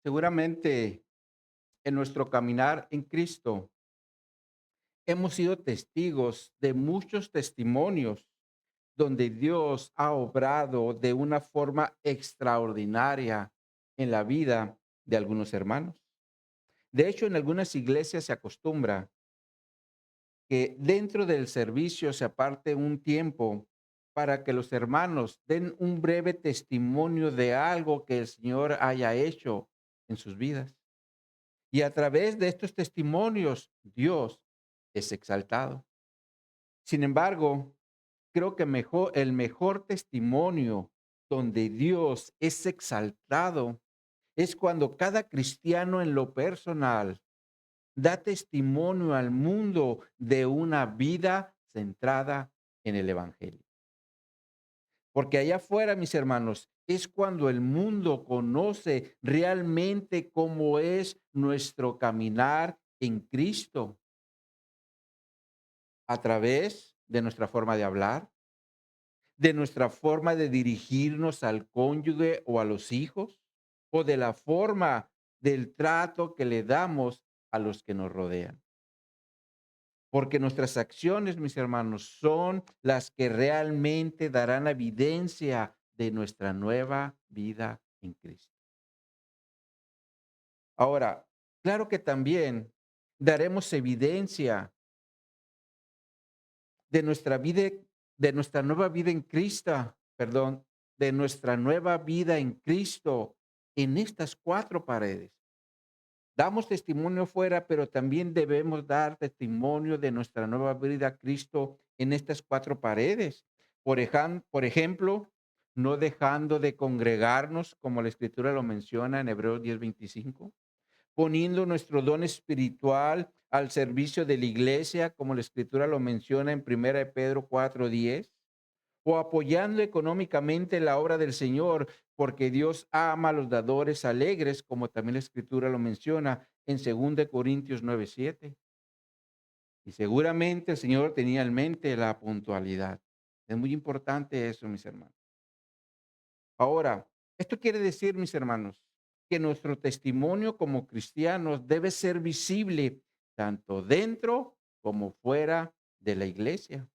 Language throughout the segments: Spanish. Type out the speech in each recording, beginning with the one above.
Seguramente en nuestro caminar en Cristo hemos sido testigos de muchos testimonios donde Dios ha obrado de una forma extraordinaria en la vida de algunos hermanos. De hecho, en algunas iglesias se acostumbra que dentro del servicio se aparte un tiempo para que los hermanos den un breve testimonio de algo que el Señor haya hecho en sus vidas. Y a través de estos testimonios, Dios es exaltado. Sin embargo, creo que el mejor testimonio donde Dios es exaltado es cuando cada cristiano en lo personal da testimonio al mundo de una vida centrada en el Evangelio. Porque allá afuera, mis hermanos, es cuando el mundo conoce realmente cómo es nuestro caminar en Cristo, a través de nuestra forma de hablar, de nuestra forma de dirigirnos al cónyuge o a los hijos, o de la forma del trato que le damos a los que nos rodean. Porque nuestras acciones, mis hermanos, son las que realmente darán evidencia de nuestra nueva vida en Cristo. Ahora, claro que también daremos evidencia de nuestra vida, de nuestra nueva vida en Cristo, perdón, de nuestra nueva vida en Cristo en estas cuatro paredes. Damos testimonio fuera, pero también debemos dar testimonio de nuestra nueva vida a Cristo en estas cuatro paredes. Por ejemplo, no dejando de congregarnos, como la Escritura lo menciona en Hebreos 10:25, poniendo nuestro don espiritual al servicio de la iglesia, como la Escritura lo menciona en Primera de Pedro 4:10, o apoyando económicamente la obra del Señor, porque Dios ama a los dadores alegres, como también la Escritura lo menciona en 2 Corintios 9:7. Y seguramente el Señor tenía en mente la puntualidad. Es muy importante eso, mis hermanos. Ahora, esto quiere decir, mis hermanos, que nuestro testimonio como cristianos debe ser visible tanto dentro como fuera de la iglesia.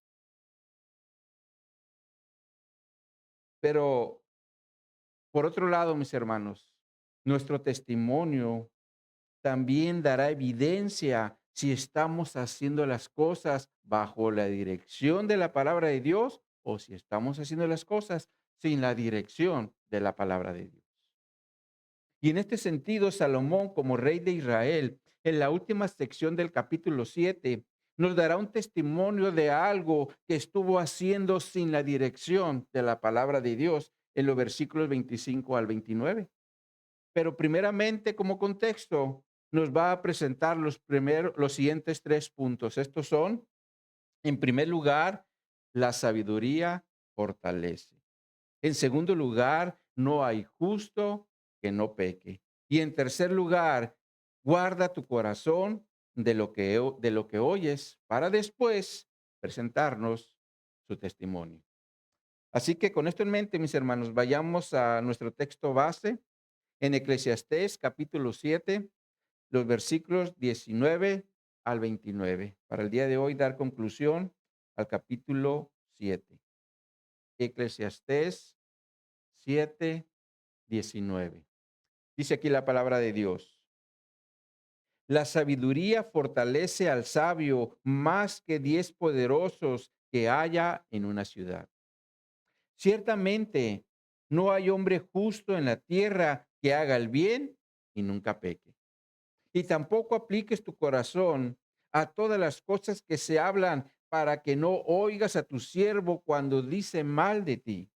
Pero por otro lado, mis hermanos, nuestro testimonio también dará evidencia si estamos haciendo las cosas bajo la dirección de la palabra de Dios o si estamos haciendo las cosas sin la dirección de la palabra de Dios. Y en este sentido, Salomón, como rey de Israel, en la última sección del capítulo 7, nos dará un testimonio de algo que estuvo haciendo sin la dirección de la palabra de Dios en los versículos 25 al 29. Pero primeramente, como contexto, nos va a presentar los siguientes tres puntos. Estos son, en primer lugar, la sabiduría fortalece. En segundo lugar, no hay justo que no peque. Y en tercer lugar, guarda tu corazón de lo que oyes para después presentarnos su testimonio. Así que con esto en mente, mis hermanos, vayamos a nuestro texto base en Eclesiastés capítulo 7, los versículos 19 al 29. Para el día de hoy dar conclusión al capítulo 7. Eclesiastés 7:19. Dice aquí la palabra de Dios. La sabiduría fortalece al sabio más que 10 poderosos que haya en una ciudad. Ciertamente, no hay hombre justo en la tierra que haga el bien y nunca peque. Y tampoco apliques tu corazón a todas las cosas que se hablan para que no oigas a tu siervo cuando dice mal de ti,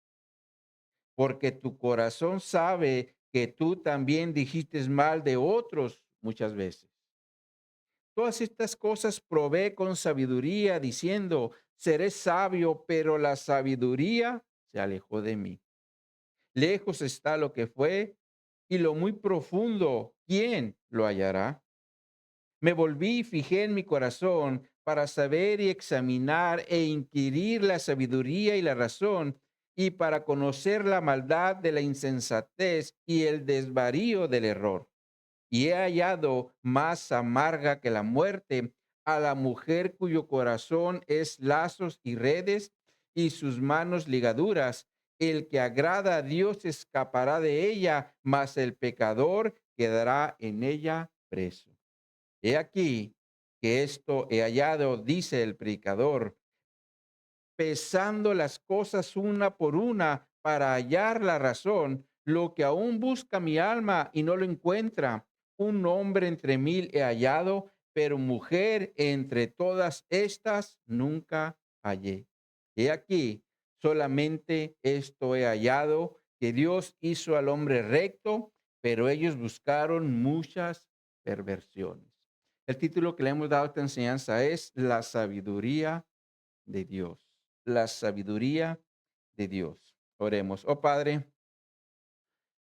porque tu corazón sabe que tú también dijiste mal de otros muchas veces. Todas estas cosas probé con sabiduría, diciendo, seré sabio, pero la sabiduría se alejó de mí. Lejos está lo que fue, y lo muy profundo, ¿quién lo hallará? Me volví y fijé en mi corazón para saber y examinar e inquirir la sabiduría y la razón, y para conocer la maldad de la insensatez y el desvarío del error. y he hallado más amarga que la muerte a la mujer cuyo corazón es lazos y redes y sus manos ligaduras. El que agrada a Dios escapará de ella, mas el pecador quedará en ella preso. He aquí que esto he hallado, dice el predicador, pesando las cosas una por una para hallar la razón, lo que aún busca mi alma y no lo encuentra. Un hombre entre mil he hallado, pero mujer entre todas estas nunca hallé. He aquí, solamente esto he hallado, que Dios hizo al hombre recto, pero ellos buscaron muchas perversiones. El título que le hemos dado a esta enseñanza es La sabiduría de Dios. La sabiduría de Dios. Oremos. Oh Padre,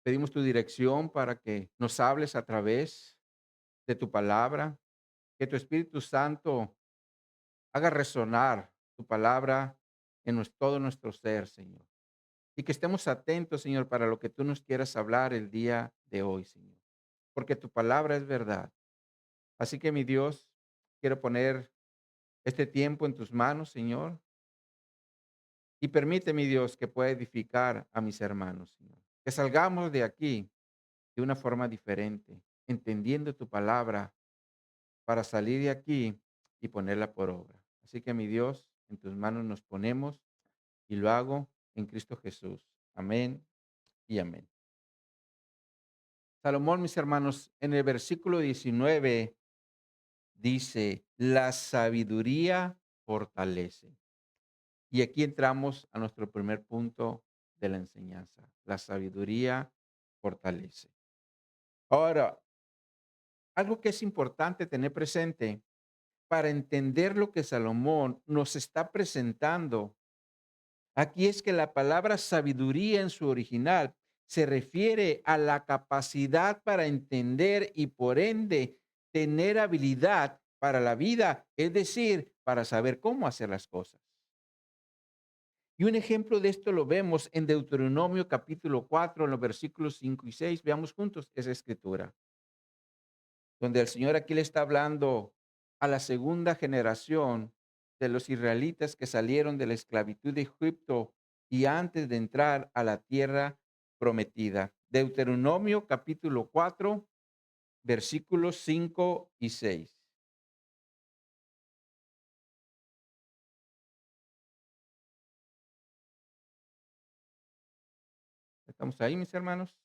pedimos tu dirección para que nos hables a través de tu palabra, que tu Espíritu Santo haga resonar tu palabra en todo nuestro ser, Señor. Y que estemos atentos, Señor, para lo que tú nos quieras hablar el día de hoy, Señor. Porque tu palabra es verdad. Así que, mi Dios, quiero poner este tiempo en tus manos, Señor. Y permite, mi Dios, que pueda edificar a mis hermanos, Señor. Que salgamos de aquí de una forma diferente, entendiendo tu palabra para salir de aquí y ponerla por obra. Así que, mi Dios, en tus manos nos ponemos y lo hago en Cristo Jesús. Amén y amén. Salomón, mis hermanos, en el versículo 19 dice, la sabiduría fortalece. Y aquí entramos a nuestro primer punto de la enseñanza. La sabiduría fortalece. Ahora, algo que es importante tener presente para entender lo que Salomón nos está presentando aquí es que la palabra sabiduría en su original se refiere a la capacidad para entender y por ende tener habilidad para la vida, es decir, para saber cómo hacer las cosas. Y un ejemplo de esto lo vemos en Deuteronomio capítulo 4, en los versículos 5 y 6. Veamos juntos esa escritura, donde el Señor aquí le está hablando a la segunda generación de los israelitas que salieron de la esclavitud de Egipto y antes de entrar a la tierra prometida. Deuteronomio capítulo 4, versículos 5 y 6. ¿Estamos ahí, mis hermanos?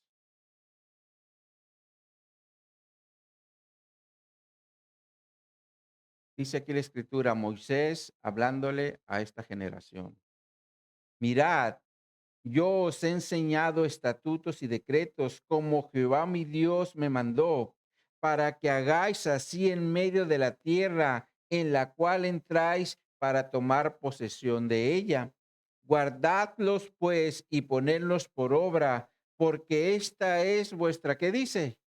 Dice aquí la escritura, Moisés hablándole a esta generación. Mirad, yo os he enseñado estatutos y decretos como Jehová mi Dios me mandó, para que hagáis así en medio de la tierra en la cual entráis para tomar posesión de ella. Guardadlos pues y ponedlos por obra, porque esta es vuestra, ¿qué dice?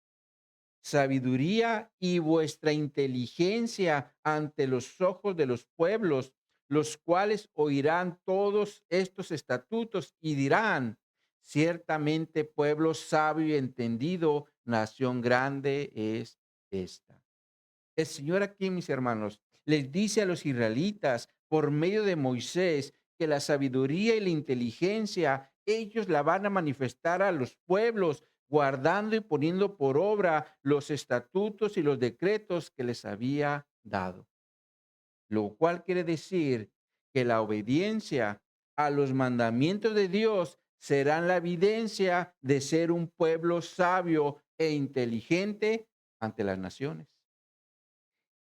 Sabiduría y vuestra inteligencia ante los ojos de los pueblos, los cuales oirán todos estos estatutos y dirán, ciertamente pueblo sabio y entendido, nación grande es esta. El Señor aquí, mis hermanos, les dice a los israelitas por medio de Moisés que la sabiduría y la inteligencia ellos la van a manifestar a los pueblos, guardando y poniendo por obra los estatutos y los decretos que les había dado. Lo cual quiere decir que la obediencia a los mandamientos de Dios serán la evidencia de ser un pueblo sabio e inteligente ante las naciones.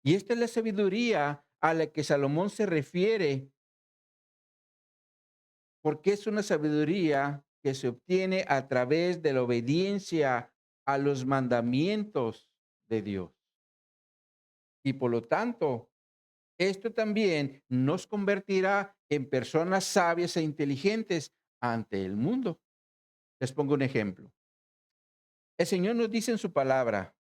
Y esta es la sabiduría a la que Salomón se refiere, porque es una sabiduría que se obtiene a través de la obediencia a los mandamientos de Dios. Y por lo tanto, esto también nos convertirá en personas sabias e inteligentes ante el mundo. Les pongo un ejemplo. El Señor nos dice en su palabra,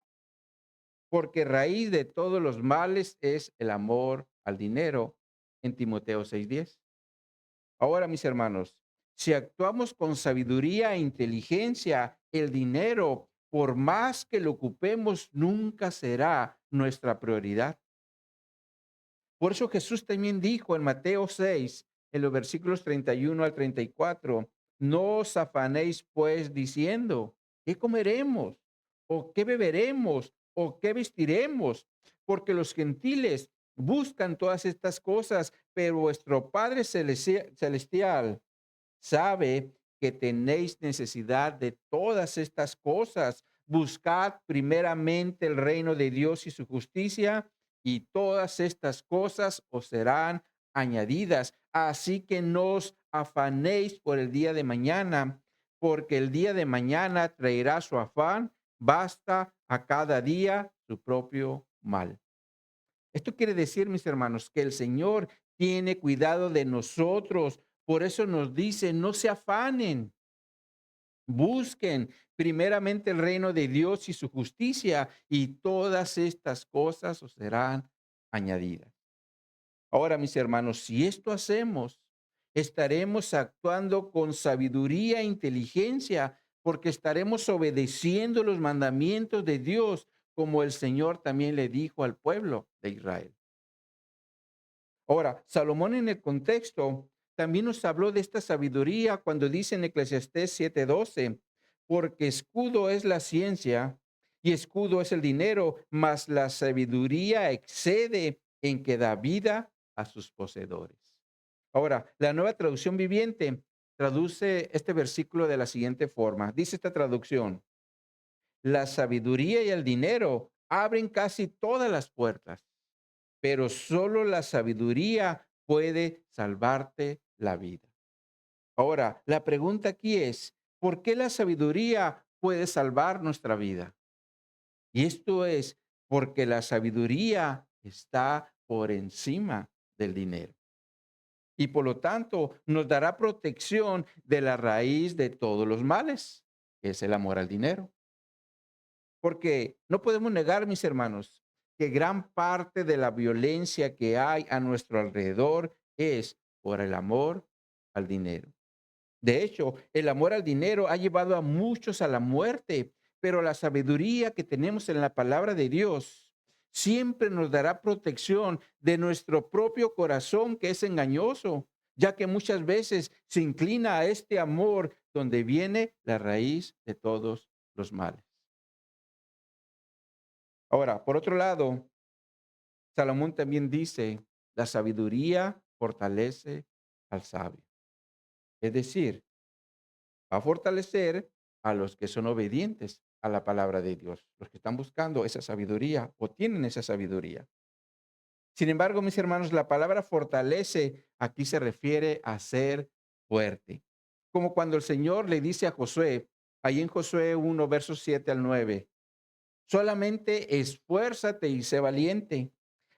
porque raíz de todos los males es el amor al dinero, en Timoteo 6:10. Ahora, mis hermanos, si actuamos con sabiduría e inteligencia, el dinero por más que lo ocupemos, nunca será nuestra prioridad. Por eso Jesús también dijo en Mateo 6, en los versículos 31 al 34, no os afanéis pues diciendo, ¿qué comeremos? ¿O qué beberemos? ¿O qué vestiremos? Porque los gentiles buscan todas estas cosas, pero vuestro Padre Celestial sabe que tenéis necesidad de todas estas cosas. Buscad primeramente el reino de Dios y su justicia, y todas estas cosas os serán añadidas. Así que no os afanéis por el día de mañana, porque el día de mañana traerá su afán. Basta a cada día su propio mal. Esto quiere decir, mis hermanos, que el Señor tiene cuidado de nosotros. Por eso nos dice, no se afanen, busquen primeramente el reino de Dios y su justicia, y todas estas cosas os serán añadidas. Ahora, mis hermanos, si esto hacemos, estaremos actuando con sabiduría e inteligencia, porque estaremos obedeciendo los mandamientos de Dios, como el Señor también le dijo al pueblo de Israel. Ahora, Salomón en el contexto también nos habló de esta sabiduría cuando dice en Eclesiastés 7:12, porque escudo es la ciencia y escudo es el dinero, mas la sabiduría excede en que da vida a sus poseedores. Ahora, la nueva traducción viviente traduce este versículo de la siguiente forma. Dice esta traducción, la sabiduría y el dinero abren casi todas las puertas, pero solo la sabiduría puede salvarte la vida. Ahora, la pregunta aquí es, ¿por qué la sabiduría puede salvar nuestra vida? Y esto es porque la sabiduría está por encima del dinero. Y por lo tanto, nos dará protección de la raíz de todos los males, que es el amor al dinero. Porque no podemos negar, mis hermanos, que gran parte de la violencia que hay a nuestro alrededor es por el amor al dinero. De hecho, el amor al dinero ha llevado a muchos a la muerte, pero la sabiduría que tenemos en la palabra de Dios siempre nos dará protección de nuestro propio corazón que es engañoso, ya que muchas veces se inclina a este amor donde viene la raíz de todos los males. Ahora, por otro lado, Salomón también dice, la sabiduría fortalece al sabio. Es decir, va a fortalecer a los que son obedientes a la palabra de Dios, los que están buscando esa sabiduría o tienen esa sabiduría. Sin embargo, mis hermanos, la palabra fortalece aquí se refiere a ser fuerte. Como cuando el Señor le dice a Josué, ahí en Josué 1, versos 7 al 9, solamente esfuérzate y sé valiente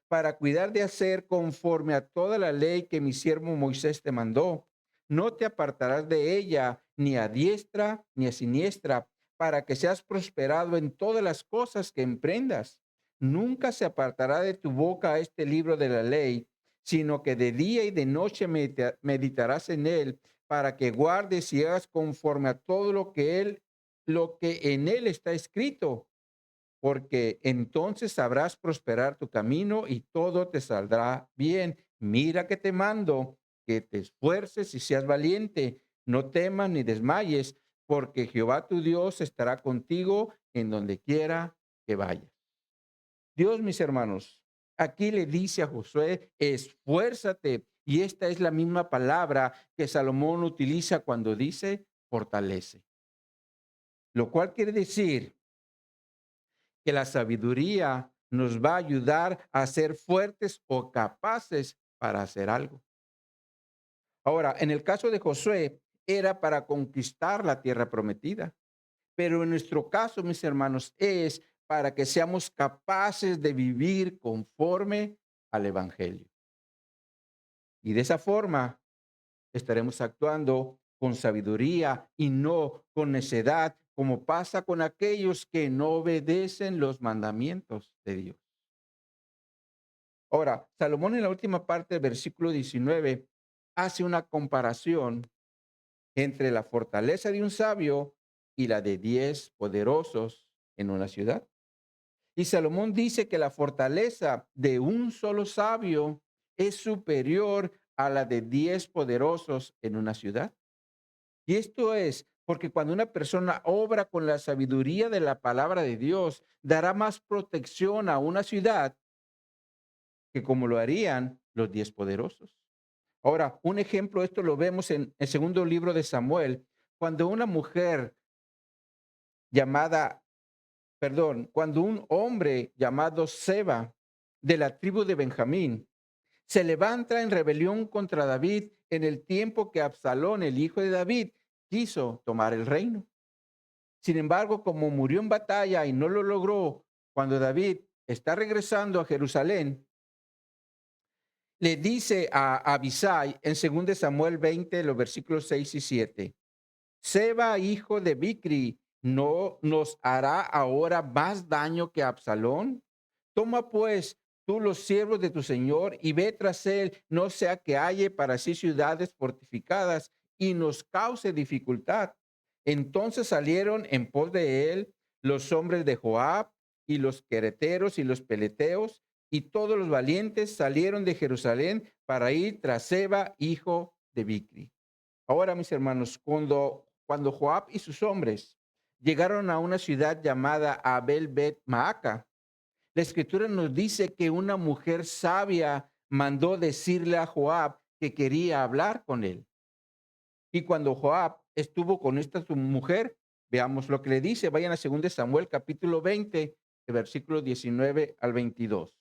para cuidar de hacer conforme a toda la ley que mi siervo Moisés te mandó. No te apartarás de ella ni a diestra ni a siniestra, para que seas prosperado en todas las cosas que emprendas. Nunca se apartará de tu boca este libro de la ley, sino que de día y de noche meditarás en él, para que guardes y hagas conforme a todo lo que en él está escrito, porque entonces sabrás prosperar tu camino y todo te saldrá bien. Mira que te mando que te esfuerces y seas valiente. No temas ni desmayes, porque Jehová tu Dios estará contigo en donde quiera que vayas. Dios, mis hermanos, aquí le dice a Josué, esfuérzate. Y esta es la misma palabra que Salomón utiliza cuando dice fortalece. Lo cual quiere decir que la sabiduría nos va a ayudar a ser fuertes o capaces para hacer algo. Ahora, en el caso de Josué, era para conquistar la tierra prometida, pero en nuestro caso, mis hermanos, es para que seamos capaces de vivir conforme al Evangelio. Y de esa forma estaremos actuando con sabiduría y no con necedad, como pasa con aquellos que no obedecen los mandamientos de Dios. Ahora, Salomón en la última parte del versículo 19 hace una comparación entre la fortaleza de un sabio y la de 10 poderosos en una ciudad. Y Salomón dice que la fortaleza de un solo sabio es superior a la de 10 poderosos en una ciudad. Y esto es porque cuando una persona obra con la sabiduría de la palabra de Dios, dará más protección a una ciudad que como lo harían los 10 poderosos. Ahora, un ejemplo, esto lo vemos en el segundo libro de Samuel, cuando una mujer llamada, perdón, cuando un hombre llamado Seba de la tribu de Benjamín se levanta en rebelión contra David en el tiempo que Absalón, el hijo de David, quiso tomar el reino. Sin embargo, como murió en batalla y no lo logró, cuando David está regresando a Jerusalén, le dice a Abisai en 2 Samuel 20, los versículos 6 y 7, Seba, hijo de Bicri, ¿no nos hará ahora más daño que Absalón? Toma pues tú los siervos de tu señor y ve tras él, no sea que halle para sí ciudades fortificadas y nos cause dificultad. Entonces salieron en pos de él los hombres de Joab y los quereteros y los peleteos y todos los valientes salieron de Jerusalén para ir tras Seba, hijo de Bicri. Ahora, mis hermanos, cuando Joab y sus hombres llegaron a una ciudad llamada Abel Bet Maaca, la escritura nos dice que una mujer sabia mandó decirle a Joab que quería hablar con él. Y cuando Joab estuvo con esta su mujer, veamos lo que le dice. Vayan a 2 Samuel capítulo 20, de versículos 19 al 22.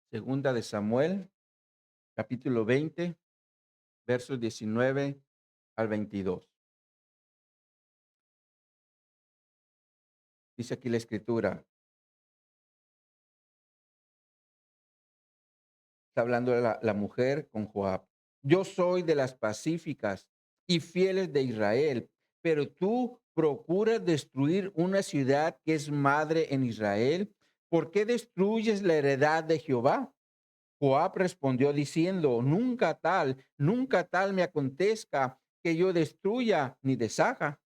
Segunda de Samuel, capítulo 20, versos 19 al 22. Dice aquí la escritura, está hablando la mujer con Joab. Yo soy de las pacíficas y fieles de Israel, pero tú procuras destruir una ciudad que es madre en Israel. ¿Por qué destruyes la heredad de Jehová? Joab respondió diciendo, nunca tal me acontezca que yo destruya ni deshaga.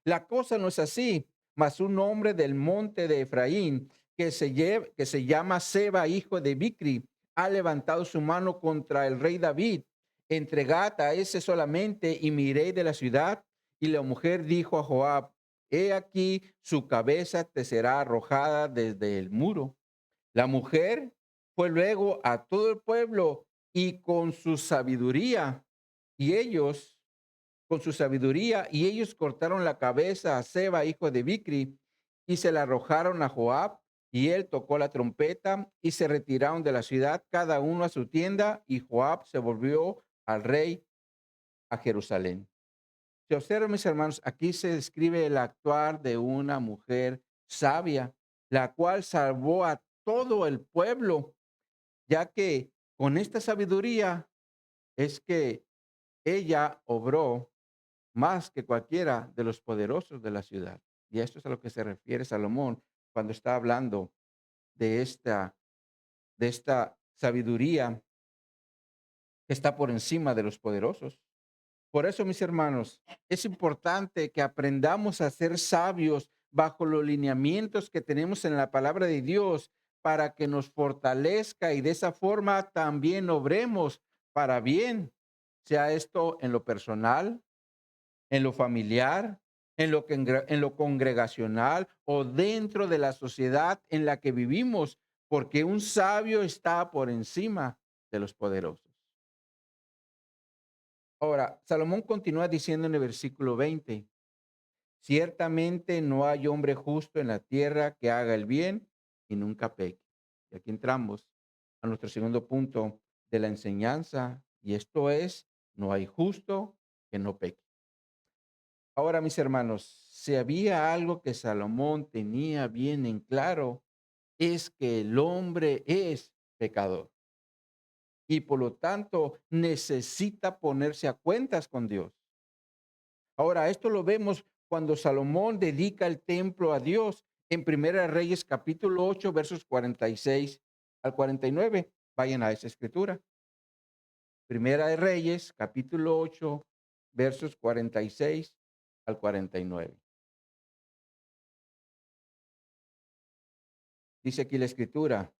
La cosa no es así, mas un hombre del monte de Efraín que se llama Seba, hijo de Bicri, ha levantado su mano contra el rey David. Entregad a ese solamente y miré de la ciudad. Y la mujer dijo a Joab, he aquí su cabeza te será arrojada desde el muro. La mujer fue luego a todo el pueblo y con su sabiduría, y ellos y ellos cortaron la cabeza a Seba, hijo de Bicri, y se la arrojaron a Joab, y él tocó la trompeta, y se retiraron de la ciudad, cada uno a su tienda, y Joab se volvió al rey a Jerusalén. Si observan, mis hermanos, aquí se describe el actuar de una mujer sabia, la cual salvó a todo el pueblo, ya que con esta sabiduría es que ella obró más que cualquiera de los poderosos de la ciudad. Y esto es a lo que se refiere Salomón cuando está hablando de esta sabiduría que está por encima de los poderosos. Por eso, mis hermanos, es importante que aprendamos a ser sabios bajo los lineamientos que tenemos en la palabra de Dios para que nos fortalezca y de esa forma también obremos para bien, sea esto en lo personal, en lo familiar, en lo congregacional o dentro de la sociedad en la que vivimos, porque un sabio está por encima de los poderosos. Ahora, Salomón continúa diciendo en el versículo 20, ciertamente no hay hombre justo en la tierra que haga el bien y nunca peque. Y aquí entramos a nuestro segundo punto de la enseñanza, y esto es, no hay justo que no peque. Ahora, mis hermanos, si había algo que Salomón tenía bien en claro, es que el hombre es pecador y por lo tanto necesita ponerse a cuentas con Dios. Ahora, esto lo vemos cuando Salomón dedica el templo a Dios en Primera Reyes capítulo 8 versos 46 al 49. Vayan a esa escritura. Primera de Reyes, capítulo 8, versos 46 al 49. Dice aquí la escritura: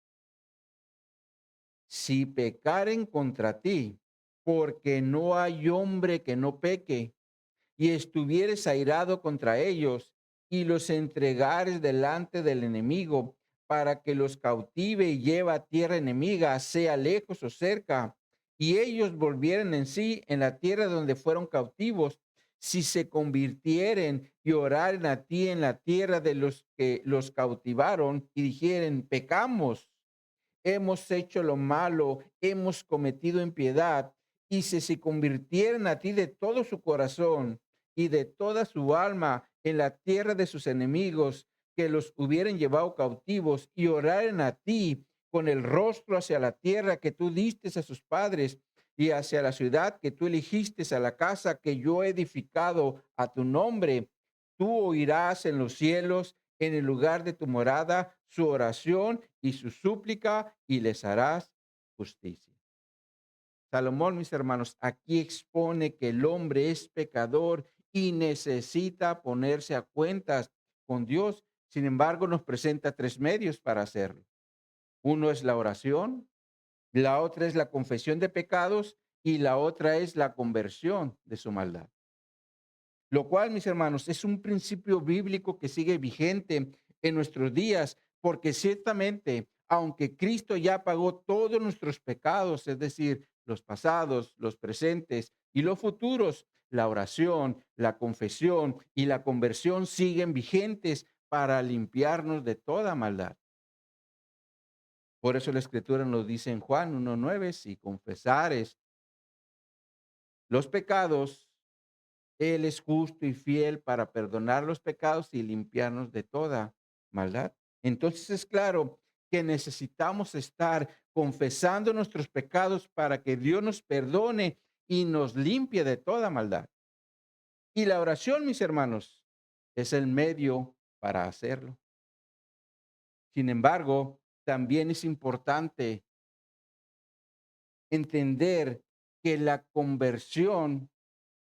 si pecaren contra ti, porque no hay hombre que no peque, y estuvieres airado contra ellos, y los entregares delante del enemigo, para que los cautive y lleve a tierra enemiga, sea lejos o cerca, y ellos volvieren en sí en la tierra donde fueron cautivos, si se convirtieren y oraren a ti en la tierra de los que los cautivaron, y dijeren, pecamos, hemos hecho lo malo, hemos cometido impiedad, y si se convirtieran a ti de todo su corazón y de toda su alma en la tierra de sus enemigos, que los hubieran llevado cautivos, y oraren a ti con el rostro hacia la tierra que tú diste a sus padres, y hacia la ciudad que tú elegiste, a la casa que yo he edificado a tu nombre, tú oirás en los cielos, en el lugar de tu morada, su oración y su súplica, y les harás justicia. Salomón, mis hermanos, aquí expone que el hombre es pecador y necesita ponerse a cuentas con Dios. Sin embargo, nos presenta tres medios para hacerlo. Uno es la oración, la otra es la confesión de pecados, y la otra es la conversión de su maldad. Lo cual, mis hermanos, es un principio bíblico que sigue vigente en nuestros días, porque ciertamente, aunque Cristo ya pagó todos nuestros pecados, es decir, los pasados, los presentes y los futuros, la oración, la confesión y la conversión siguen vigentes para limpiarnos de toda maldad. Por eso la Escritura nos dice en Juan 1:9, si confesares los pecados, Él es justo y fiel para perdonar los pecados y limpiarnos de toda maldad. Entonces es claro que necesitamos estar confesando nuestros pecados para que Dios nos perdone y nos limpie de toda maldad. Y la oración, mis hermanos, es el medio para hacerlo. Sin embargo, también es importante entender que la conversión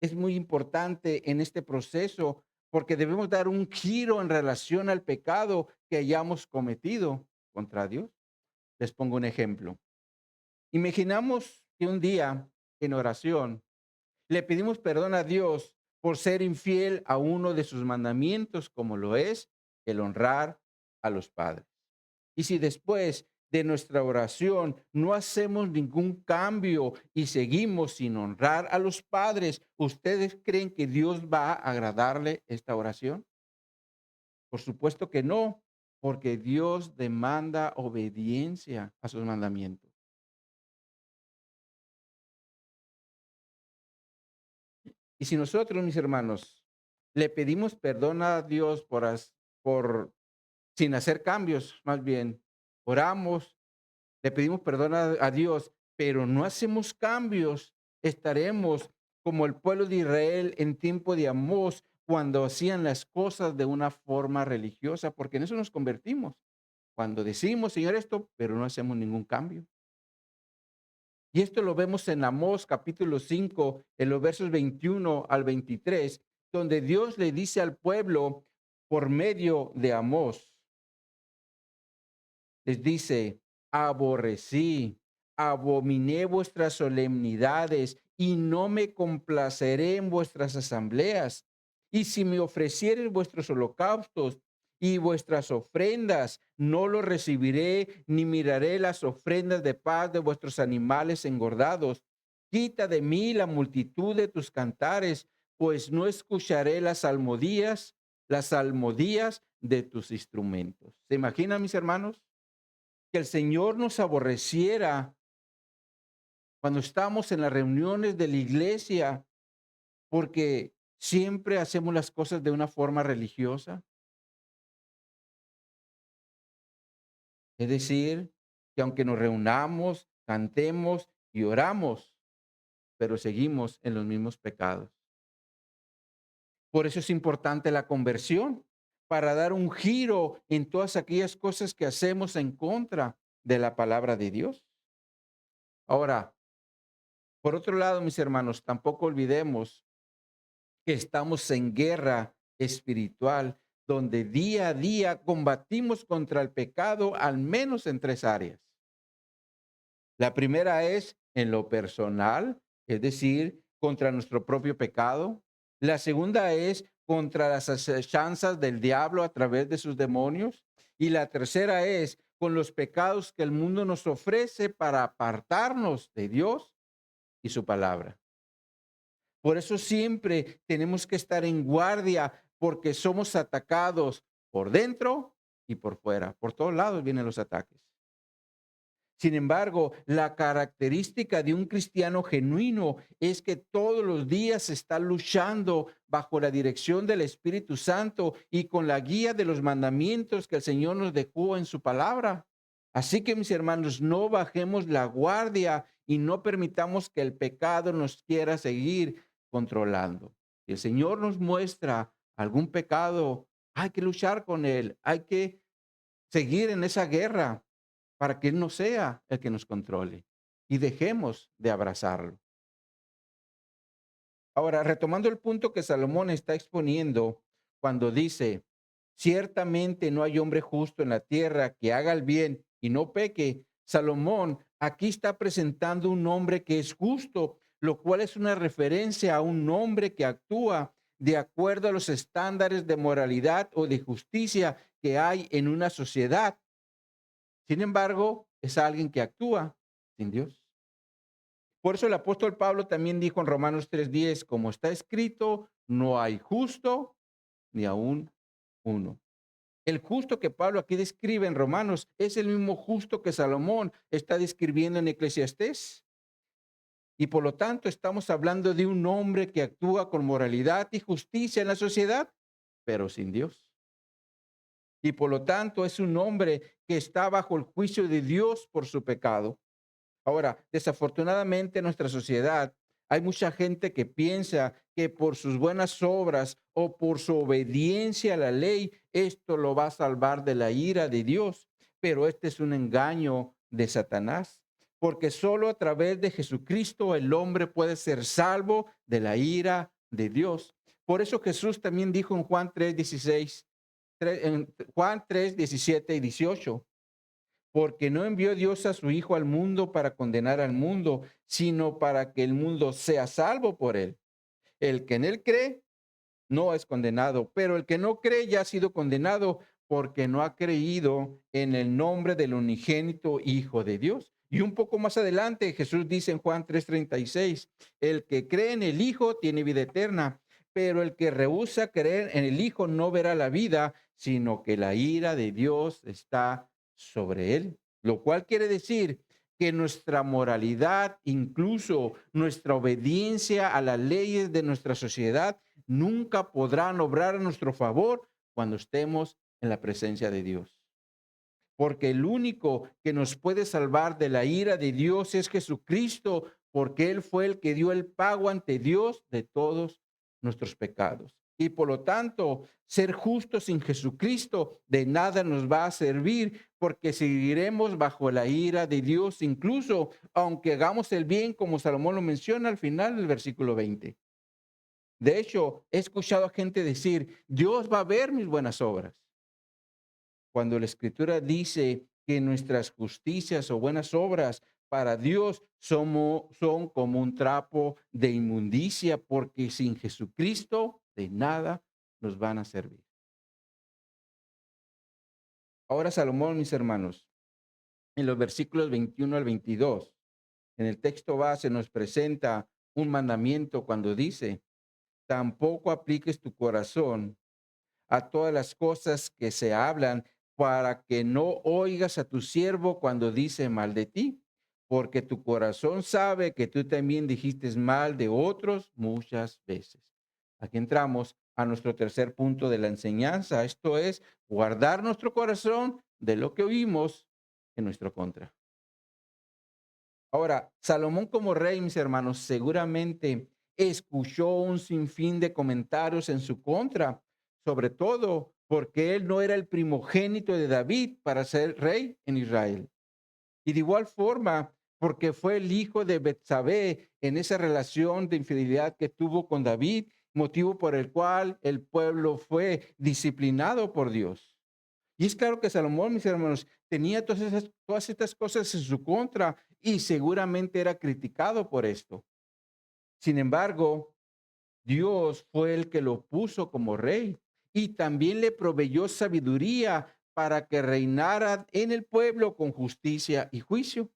es muy importante en este proceso, porque debemos dar un giro en relación al pecado que hayamos cometido contra Dios. Les pongo un ejemplo. Imaginamos que un día en oración le pedimos perdón a Dios por ser infiel a uno de sus mandamientos, como lo es el honrar a los padres. Y si después de nuestra oración no hacemos ningún cambio y seguimos sin honrar a los padres, ¿ustedes creen que Dios va a agradarle esta oración? Por supuesto que no, porque Dios demanda obediencia a sus mandamientos. Y si nosotros, mis hermanos, le pedimos perdón a Dios por sin hacer cambios, más bien, oramos, le pedimos perdón a Dios, pero no hacemos cambios, estaremos como el pueblo de Israel en tiempo de Amós, cuando hacían las cosas de una forma religiosa, porque en eso nos convertimos. Cuando decimos, Señor, esto, pero no hacemos ningún cambio. Y esto lo vemos en Amós capítulo 5, en los versos 21 al 23, donde Dios le dice al pueblo por medio de Amós, les dice, aborrecí, abominé vuestras solemnidades y no me complaceré en vuestras asambleas. Y si me ofrecieres vuestros holocaustos y vuestras ofrendas, no lo recibiré, ni miraré las ofrendas de paz de vuestros animales engordados. Quita de mí la multitud de tus cantares, pues no escucharé las salmodías de tus instrumentos. ¿Se imaginan, mis hermanos? Que el Señor nos aborreciera cuando estamos en las reuniones de la iglesia, porque siempre hacemos las cosas de una forma religiosa. Es decir, que aunque nos reunamos, cantemos y oramos, pero seguimos en los mismos pecados. Por eso es importante la conversión, para dar un giro en todas aquellas cosas que hacemos en contra de la palabra de Dios. Ahora, Por otro lado, mis hermanos, tampoco olvidemos que estamos en guerra espiritual, donde día a día combatimos contra el pecado, al menos en tres áreas. La primera es en lo personal, es decir, contra nuestro propio pecado. La segunda es contra las acechanzas del diablo a través de sus demonios. Y la tercera es con los pecados que el mundo nos ofrece para apartarnos de Dios y su palabra. Por eso siempre tenemos que estar en guardia porque somos atacados por dentro y por fuera. Por todos lados vienen los ataques. Sin embargo, la característica de un cristiano genuino es que todos los días está luchando bajo la dirección del Espíritu Santo y con la guía de los mandamientos que el Señor nos dejó en su palabra. Así que, mis hermanos, no bajemos la guardia y no permitamos que el pecado nos quiera seguir controlando. Si el Señor nos muestra algún pecado, hay que luchar con él, hay que seguir en esa guerra para que Él no sea el que nos controle y dejemos de abrazarlo. Ahora, retomando el punto que Salomón está exponiendo cuando dice, ciertamente no hay hombre justo en la tierra que haga el bien y no peque. Salomón aquí está presentando un hombre que es justo, lo cual es una referencia a un hombre que actúa de acuerdo a los estándares de moralidad o de justicia que hay en una sociedad. Sin embargo, es alguien que actúa sin Dios. Por eso el apóstol Pablo también dijo en Romanos 3:10, como está escrito, no hay justo ni aún uno. El justo que Pablo aquí describe en Romanos es el mismo justo que Salomón está describiendo en Eclesiastés. Y por lo tanto estamos hablando de un hombre que actúa con moralidad y justicia en la sociedad, pero sin Dios. Y por lo tanto es un hombre que está bajo el juicio de Dios por su pecado. Ahora, desafortunadamente en nuestra sociedad hay mucha gente que piensa que por sus buenas obras o por su obediencia a la ley, esto lo va a salvar de la ira de Dios. Pero este es un engaño de Satanás, porque solo a través de Jesucristo el hombre puede ser salvo de la ira de Dios. Por eso Jesús también dijo en Juan 3:16, en Juan 3:17 y 18, porque no envió Dios a su Hijo al mundo para condenar al mundo, sino para que el mundo sea salvo por él. El que en él cree no es condenado, pero el que no cree ya ha sido condenado porque no ha creído en el nombre del unigénito Hijo de Dios. Y un poco más adelante Jesús dice en Juan 3:36, el que cree en el Hijo tiene vida eterna, pero el que rehúsa creer en el Hijo no verá la vida, sino que la ira de Dios está sobre él. Lo cual quiere decir que nuestra moralidad, incluso nuestra obediencia a las leyes de nuestra sociedad, nunca podrán obrar a nuestro favor cuando estemos en la presencia de Dios. Porque el único que nos puede salvar de la ira de Dios es Jesucristo, porque Él fue el que dio el pago ante Dios de todos nuestros pecados. Y por lo tanto, ser justos sin Jesucristo de nada nos va a servir, porque seguiremos bajo la ira de Dios, incluso aunque hagamos el bien, como Salomón lo menciona al final del versículo 20. De hecho, he escuchado a gente decir, Dios va a ver mis buenas obras. Cuando la Escritura dice que nuestras justicias o buenas obras para Dios son como un trapo de inmundicia, porque sin Jesucristo de nada nos van a servir. Ahora Salomón, mis hermanos, en los versículos 21 al 22, en el texto base nos presenta un mandamiento cuando dice, tampoco apliques tu corazón a todas las cosas que se hablan, para que no oigas a tu siervo cuando dice mal de ti, porque tu corazón sabe que tú también dijiste mal de otros muchas veces. Aquí entramos a nuestro tercer punto de la enseñanza, esto es guardar nuestro corazón de lo que oímos en nuestro contra. Ahora, Salomón como rey, mis hermanos, seguramente escuchó un sinfín de comentarios en su contra, sobre todo porque él no era el primogénito de David para ser rey en Israel. Y de igual forma, porque fue el hijo de Betsabé en esa relación de infidelidad que tuvo con David, motivo por el cual el pueblo fue disciplinado por Dios. Y es claro que Salomón, mis hermanos, tenía todas estas cosas en su contra y seguramente era criticado por esto. Sin embargo, Dios fue el que lo puso como rey y también le proveyó sabiduría para que reinara en el pueblo con justicia y juicio.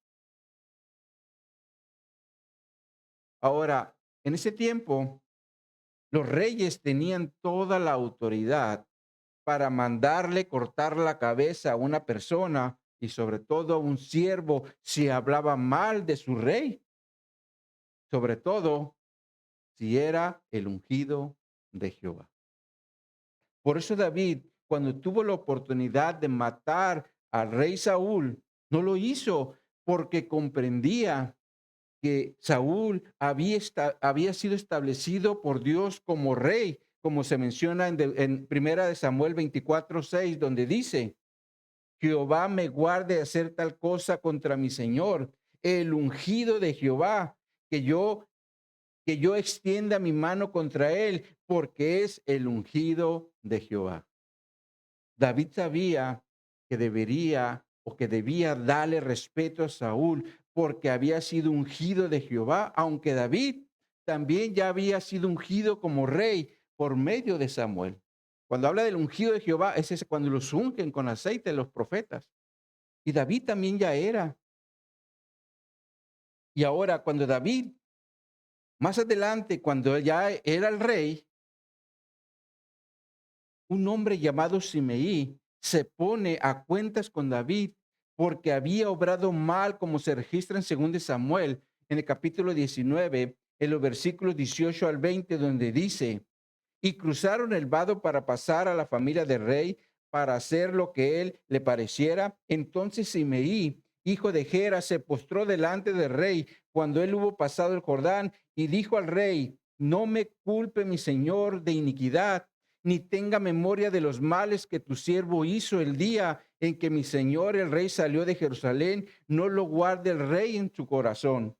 Ahora, en ese tiempo, los reyes tenían toda la autoridad para mandarle cortar la cabeza a una persona y sobre todo a un siervo si hablaba mal de su rey, sobre todo si era el ungido de Jehová. Por eso David, cuando tuvo la oportunidad de matar al rey Saúl, no lo hizo porque comprendía que Saúl había sido establecido por Dios como rey, como se menciona en Primera de Samuel 24:6, donde dice: Jehová me guarde de hacer tal cosa contra mi Señor, el ungido de Jehová, que yo extienda mi mano contra él, porque es el ungido de Jehová. David sabía que debería o que debía darle respeto a Saúl porque había sido ungido de Jehová, aunque David también ya había sido ungido como rey por medio de Samuel. Cuando habla del ungido de Jehová, es ese cuando los ungen con aceite los profetas. Y David también ya era. Y ahora, cuando David, más adelante, cuando ya era el rey, un hombre llamado Simeí se pone a cuentas con David porque había obrado mal, como se registra en 2 de Samuel, en el capítulo 19, en los versículos 18 al 20, donde dice: y cruzaron el vado para pasar a la familia del rey para hacer lo que él le pareciera. Entonces Simeí, hijo de Gera, se postró delante del rey cuando él hubo pasado el Jordán y dijo al rey: no me culpe mi señor de iniquidad, ni tenga memoria de los males que tu siervo hizo el día en que mi señor el rey salió de Jerusalén. No lo guarde el rey en su corazón,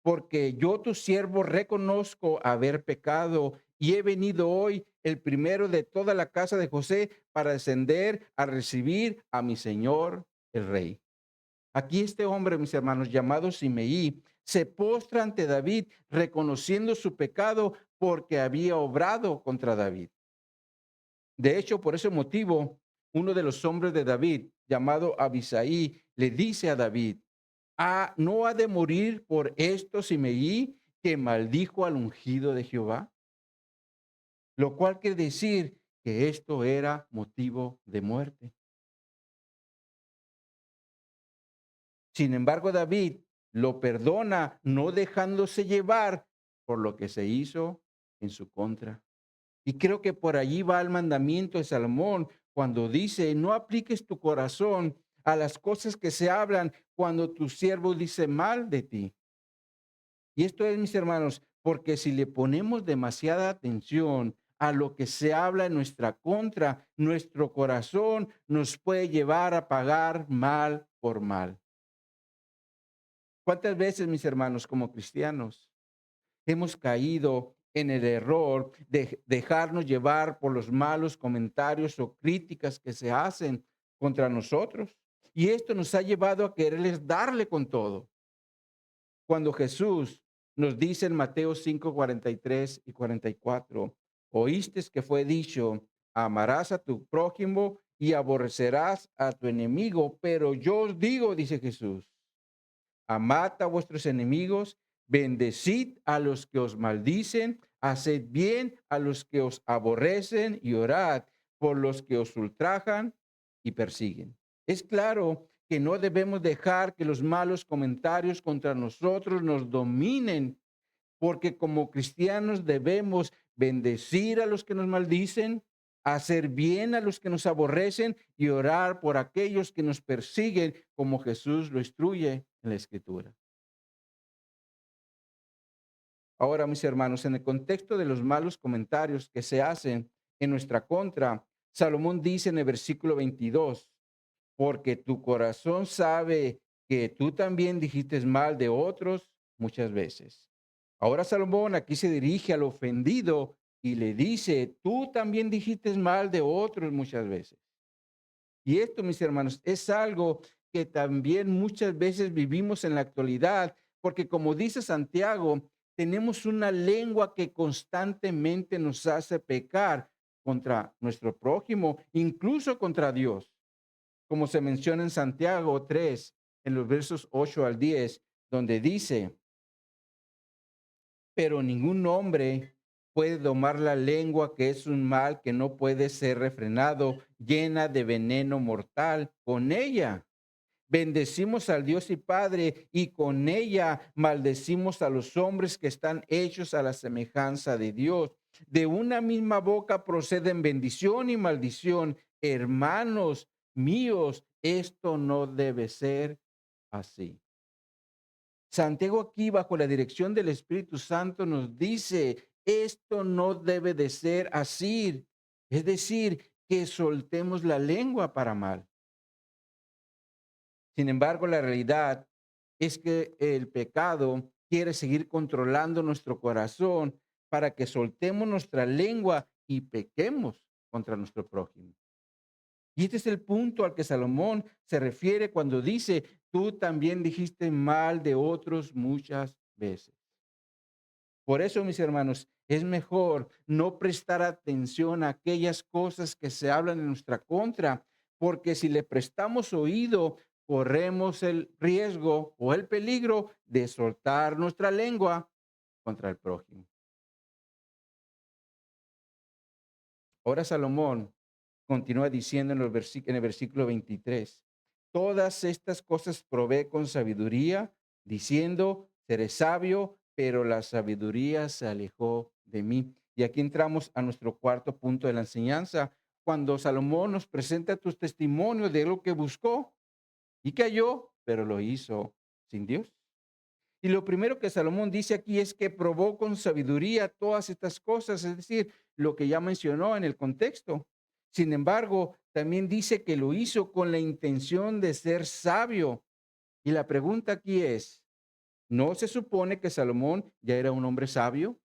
porque yo tu siervo reconozco haber pecado y he venido hoy el primero de toda la casa de José para descender a recibir a mi señor el rey. Aquí este hombre, mis hermanos, llamado Simeí, se postra ante David reconociendo su pecado porque había obrado contra David. De hecho, por ese motivo, uno de los hombres de David, llamado Abisaí, le dice a David: ¿no ha de morir por esto Simeí, que maldijo al ungido de Jehová? Lo cual quiere decir que esto era motivo de muerte. Sin embargo, David lo perdona, no dejándose llevar por lo que se hizo en su contra. Y creo que por allí va el mandamiento de Salomón cuando dice: no apliques tu corazón a las cosas que se hablan cuando tu siervo dice mal de ti. Y esto es, mis hermanos, porque si le ponemos demasiada atención a lo que se habla en nuestra contra, nuestro corazón nos puede llevar a pagar mal por mal. ¿Cuántas veces, mis hermanos, como cristianos, hemos caído en el error de dejarnos llevar por los malos comentarios o críticas que se hacen contra nosotros? Y esto nos ha llevado a quererles darle con todo. Cuando Jesús nos dice en Mateo 5:43 y 44, oíste que fue dicho: amarás a tu prójimo y aborrecerás a tu enemigo, pero yo os digo, dice Jesús, amad a vuestros enemigos, bendecid a los que os maldicen, haced bien a los que os aborrecen y orad por los que os ultrajan y persiguen. Es claro que no debemos dejar que los malos comentarios contra nosotros nos dominen, porque como cristianos debemos bendecir a los que nos maldicen, hacer bien a los que nos aborrecen y orar por aquellos que nos persiguen, como Jesús lo instruye en la Escritura. Ahora, mis hermanos, en el contexto de los malos comentarios que se hacen en nuestra contra, Salomón dice en el versículo 22, porque tu corazón sabe que tú también dijiste mal de otros muchas veces. Ahora Salomón aquí se dirige al ofendido y le dice, tú también dijiste mal de otros muchas veces. Y esto, mis hermanos, es algo que también muchas veces vivimos en la actualidad, porque como dice Santiago, tenemos una lengua que constantemente nos hace pecar contra nuestro prójimo, incluso contra Dios, como se menciona en Santiago 3, en los versos 8 al 10, donde dice, pero ningún hombre puede domar la lengua, que es un mal que no puede ser refrenado, llena de veneno mortal. Con ella bendecimos al Dios y Padre, y con ella maldecimos a los hombres que están hechos a la semejanza de Dios. De una misma boca proceden bendición y maldición. Hermanos míos, esto no debe ser así. Santiago aquí, bajo la dirección del Espíritu Santo, nos dice, esto no debe de ser así. Es decir, que soltemos la lengua para mal. Sin embargo, la realidad es que el pecado quiere seguir controlando nuestro corazón para que soltemos nuestra lengua y pequemos contra nuestro prójimo. Y este es el punto al que Salomón se refiere cuando dice, tú también dijiste mal de otros muchas veces. Por eso, mis hermanos, es mejor no prestar atención a aquellas cosas que se hablan en nuestra contra, porque si le prestamos oído, corremos el riesgo o el peligro de soltar nuestra lengua contra el prójimo. Ahora Salomón continúa diciendo en el versículo 23, todas estas cosas probé con sabiduría, diciendo, seré sabio, pero la sabiduría se alejó de mí. Y aquí entramos a nuestro cuarto punto de la enseñanza, cuando Salomón nos presenta tus testimonios de lo que buscó y que halló, pero lo hizo sin Dios. Y lo primero que Salomón dice aquí es que probó con sabiduría todas estas cosas, es decir, lo que ya mencionó en el contexto. Sin embargo, también dice que lo hizo con la intención de ser sabio. Y la pregunta aquí es, ¿no se supone que Salomón ya era un hombre sabio?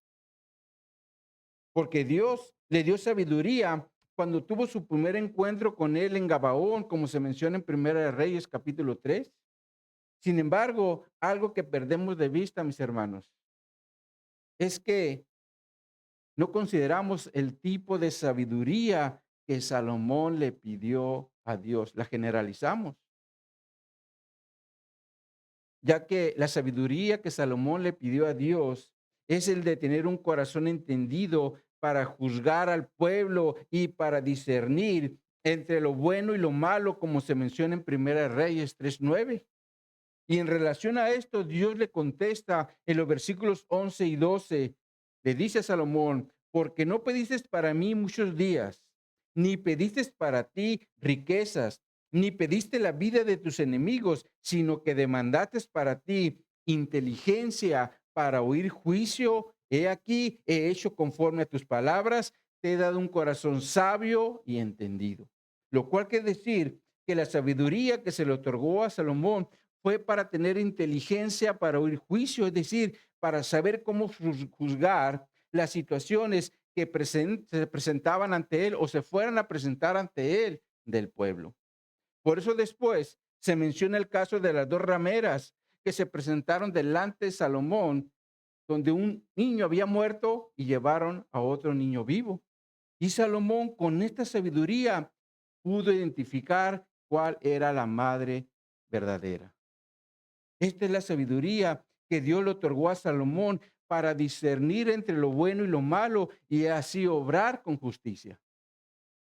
Porque Dios le dio sabiduría cuando tuvo su primer encuentro con él en Gabaón, como se menciona en Primera de Reyes, capítulo 3. Sin embargo, algo que perdemos de vista, mis hermanos, es que no consideramos el tipo de sabiduría que Salomón le pidió a Dios, la generalizamos, ya que la sabiduría que Salomón le pidió a Dios es el de tener un corazón entendido para juzgar al pueblo y para discernir entre lo bueno y lo malo, como se menciona en Primera Reyes 3:9. Y en relación a esto, Dios le contesta en los versículos 11 y 12. Le dice a Salomón, porque no pediste para mí muchos días, ni pediste para ti riquezas, ni pediste la vida de tus enemigos, sino que demandaste para ti inteligencia para oír juicio. He aquí, he hecho conforme a tus palabras, te he dado un corazón sabio y entendido. Lo cual quiere decir que la sabiduría que se le otorgó a Salomón fue para tener inteligencia para oír juicio, es decir, para saber cómo juzgar las situaciones que se presentaban ante él o se fueran a presentar ante él del pueblo. Por eso después se menciona el caso de las dos rameras que se presentaron delante de Salomón, donde un niño había muerto y llevaron a otro niño vivo. Y Salomón, con esta sabiduría, pudo identificar cuál era la madre verdadera. Esta es la sabiduría que Dios le otorgó a Salomón para discernir entre lo bueno y lo malo y así obrar con justicia.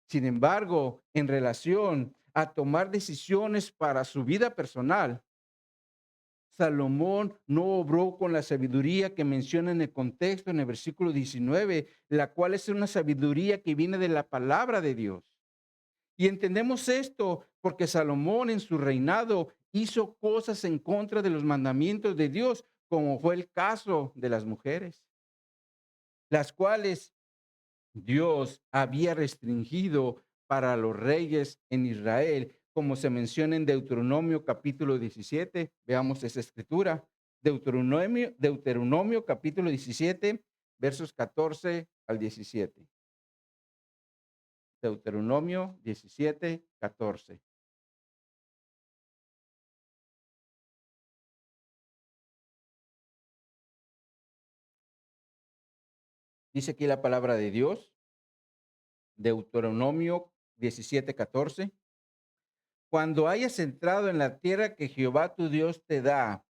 Sin embargo, en relación a tomar decisiones para su vida personal, Salomón no obró con la sabiduría que menciona en el contexto, en el versículo 19, la cual es una sabiduría que viene de la palabra de Dios. Y entendemos esto porque Salomón en su reinado hizo cosas en contra de los mandamientos de Dios, como fue el caso de las mujeres, las cuales Dios había restringido para los reyes en Israel, como se menciona en Deuteronomio capítulo 17. Veamos esa escritura. Deuteronomio capítulo 17, versos 14 al 17. Deuteronomio 17, 14. Dice aquí la palabra de Dios, Deuteronomio 17, 14. Cuando hayas entrado en la tierra que Jehová tu Dios te da,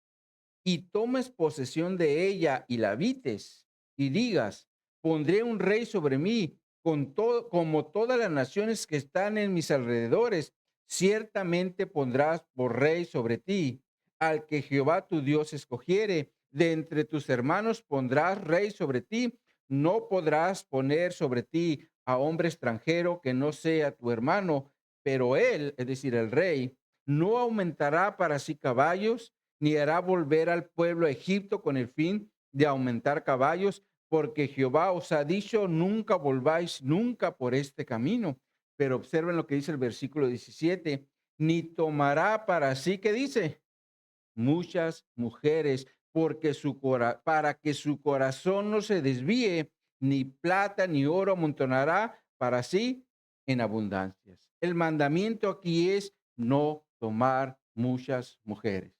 y tomes posesión de ella y la habites, y digas, pondré un rey sobre mí, como todas las naciones que están en mis alrededores, ciertamente pondrás por rey sobre ti, al que Jehová tu Dios escogiere. De entre tus hermanos pondrás rey sobre ti. No podrás poner sobre ti a hombre extranjero que no sea tu hermano, pero él, es decir, el rey, no aumentará para sí caballos, ni hará volver al pueblo a Egipto con el fin de aumentar caballos, porque Jehová os ha dicho, nunca volváis nunca por este camino. Pero observen lo que dice el versículo 17, ni tomará para sí, ¿qué dice? Muchas mujeres, para que su corazón no se desvíe, ni plata ni oro amontonará para sí en abundancias. El mandamiento aquí es no tomar muchas mujeres.